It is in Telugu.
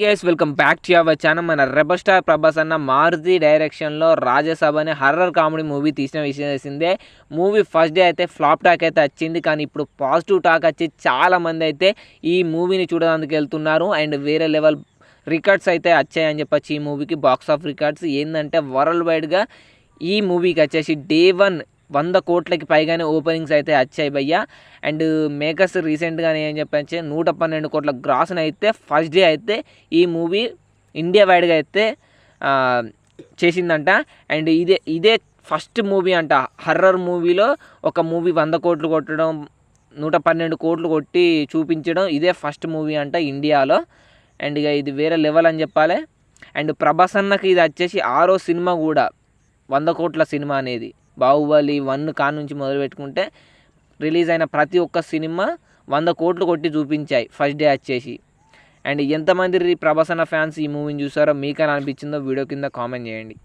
Guys welcome back to our channel. మన రెబల్ స్టార్ ప్రభాస్ అన్న మారుతి డైరెక్షన్లో రాజసభ అనే హర్రర్ కామెడీ మూవీ తీసిన విషయం తెలిసిందే. మూవీ ఫస్ట్ డే అయితే ఫ్లాప్ టాక్ అయితే వచ్చింది, కానీ ఇప్పుడు పాజిటివ్ టాక్ వచ్చి చాలామంది అయితే ఈ మూవీని చూడడానికి వెళ్తున్నారు. అండ్ వేరే లెవెల్ రికార్డ్స్ అయితే వచ్చాయని చెప్పచ్చు. ఈ మూవీకి బాక్స్ ఆఫ్ రికార్డ్స్ ఏంటంటే వరల్డ్ వైడ్గా ఈ మూవీకి వచ్చేసి డే 1 100 కోట్లకి పైగానే ఓపెనింగ్స్ అయితే వచ్చాయి భయ్య. అండ్ మేకర్స్ రీసెంట్గానే ఏం చెప్పచ్చు 112 కోట్ల గ్రాస్ని అయితే ఫస్ట్ డే అయితే ఈ మూవీ ఇండియా వైడ్గా అయితే చేసిందంట. అండ్ ఇదే ఫస్ట్ మూవీ అంట హర్రర్ మూవీలో ఒక మూవీ 100 కోట్లు కొట్టడం, 112 కోట్లు కొట్టి చూపించడం ఇదే ఫస్ట్ మూవీ అంట ఇండియాలో. అండ్ ఇక ఇది వేరే లెవెల్ అని చెప్పాలి. అండ్ ప్రభాస్ అన్నకి ఇది వచ్చేసి 6వ సినిమా కూడా 100 కోట్ల సినిమా అనేది. బాహుబలి 1 కాడ నుంచి మొదలు పెట్టుకుంటే రిలీజ్ అయిన ప్రతి ఒక్క సినిమా 100 కోట్లు కొట్టి చూపించాయి ఫస్ట్ డే వచ్చేసి. అండ్ ఎంతమంది ప్రభాస్ అన్న ఫ్యాన్స్ ఈ మూవీని చూసారో మీకని అనిపించిందో వీడియో కింద కామెంట్ చేయండి.